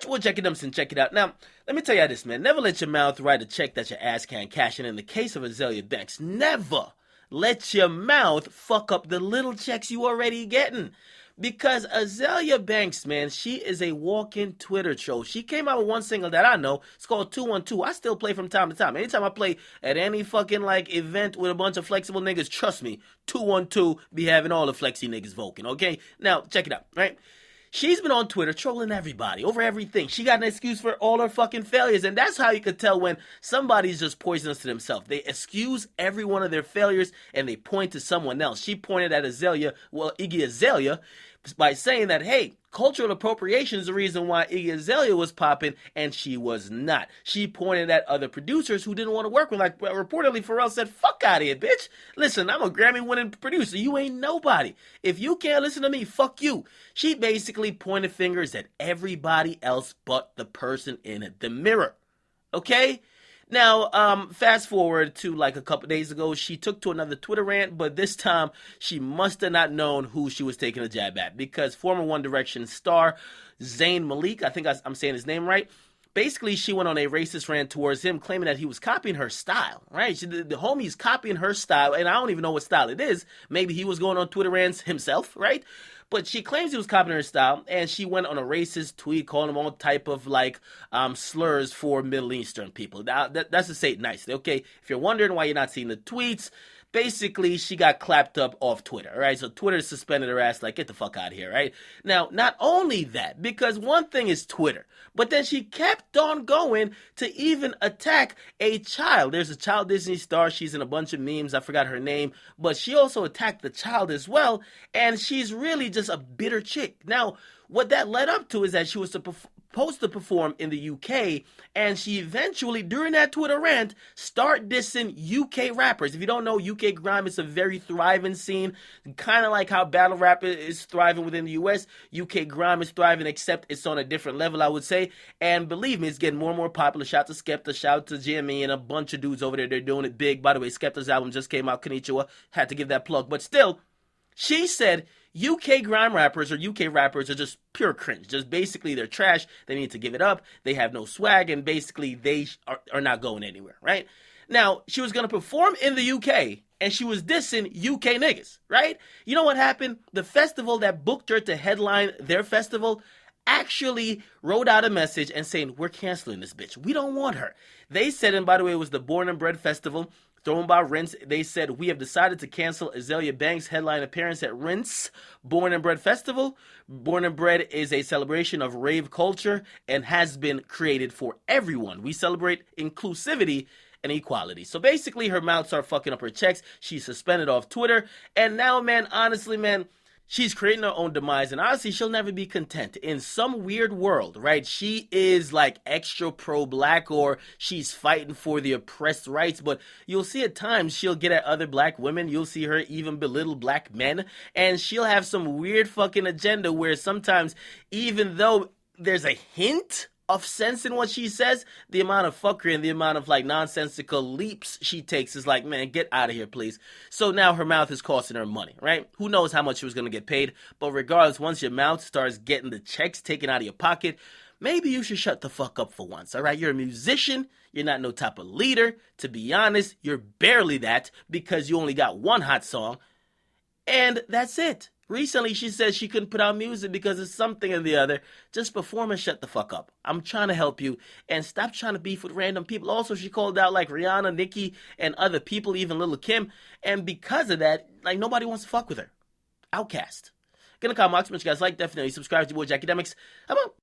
Well, check it out and check it out. Now, let me tell you this, man. Never let your mouth write a check that your ass can't cash. And in the case of Azealia Banks, never let your mouth fuck up the little checks you already getting. Because Azealia Banks, man, she is a walking Twitter troll. She came out with one single that I know. It's called 212. I still play from time to time. Anytime I play at any fucking like event with a bunch of flexible niggas, trust me, 212 be having all the flexy niggas voking, okay? Now, check it out, right? She's been on Twitter trolling everybody over everything. She got an excuse for all her fucking failures. And that's how you could tell when somebody's just poisonous to themselves. They excuse every one of their failures and they point to someone else. She pointed at Iggy Azalea, by saying that, hey, cultural appropriation is the reason why Iggy Azalea was popping, and she was not. She pointed at other producers who didn't want to work with, like reportedly Pharrell said, fuck out of here, bitch. Listen, I'm a Grammy-winning producer. You ain't nobody. If you can't listen to me, fuck you. She basically pointed fingers at everybody else but the person in the mirror. Okay? Now, fast forward to like a couple days ago, she took to another Twitter rant, but this time she must have not known who she was taking a jab at, because former One Direction star Zayn Malik, I think I'm saying his name right, basically she went on a racist rant towards him, claiming that he was copying her style, right? The homie's copying her style, and I don't even know what style it is. Maybe he was going on Twitter rants himself, right? But she claims he was copying her style, and she went on a racist tweet calling him all type of like slurs for Middle Eastern people. Now, that's to say it nicely, okay? If you're wondering why you're not seeing the tweets, basically she got clapped up off Twitter, right? So Twitter suspended her ass, like, get the fuck out of here, right? Now, not only that, because one thing is Twitter, but then she kept on going to even attack a child. There's a child Disney star. She's in a bunch of memes. I forgot her name, but she also attacked the child as well, and she's really just a bitter chick. Now, what that led up to is that she was supposed to perform in the UK, and she eventually, during that Twitter rant, start dissing UK rappers. If you don't know, UK Grime is a very thriving scene, kind of like how battle rap is thriving within the US. UK Grime is thriving, except it's on a different level, I would say, and believe me, it's getting more and more popular. Shout to Skepta, shout to Jimmy, and a bunch of dudes over there. They're doing it big. By the way, Skepta's album just came out, Konnichiwa, had to give that plug, but still, she said UK grime rappers or UK rappers are just pure cringe. Just basically they're trash. They need to give it up. They have no swag, and basically they are not going anywhere, right? Now, she was going to perform in the UK, and she was dissing UK niggas, right? You know what happened? The festival that booked her to headline their festival actually wrote out a message and saying, we're canceling this bitch. We don't want her. They said, and by the way, it was the Born and Bred Festival thrown by Rinse. They said, we have decided to cancel Azealia Banks' headline appearance at Rinse Born and Bred Festival. Born and Bred is a celebration of rave culture and has been created for everyone. We celebrate inclusivity and equality. So basically, her mouth started fucking up her checks. She's suspended off Twitter. And now, man, honestly, man, she's creating her own demise, and honestly, she'll never be content. In some weird world, right, she is like extra pro-black, or she's fighting for the oppressed rights, but you'll see at times she'll get at other black women. You'll see her even belittle black men, and she'll have some weird fucking agenda where sometimes, even though there's a hint of sense in what she says, the amount of fuckery and the amount of like nonsensical leaps she takes is like, man, get out of here, please. So now her mouth is costing her money, right? Who knows how much she was going to get paid, but regardless, once your mouth starts getting the checks taken out of your pocket, maybe you should shut the fuck up for once, all right? You're a musician. You're not no type of leader. To be honest, you're barely that, because you only got one hot song, and that's it. Recently, she said she couldn't put out music because of something or the other. Just perform and shut the fuck up. I'm trying to help you, and stop trying to beef with random people. Also, she called out like Rihanna, Nicki, and other people, even Lil' Kim, and because of that, like, nobody wants to fuck with her. Outcast. Gonna call Mox, but you guys like, definitely subscribe to your boy Akademiks. I'm out.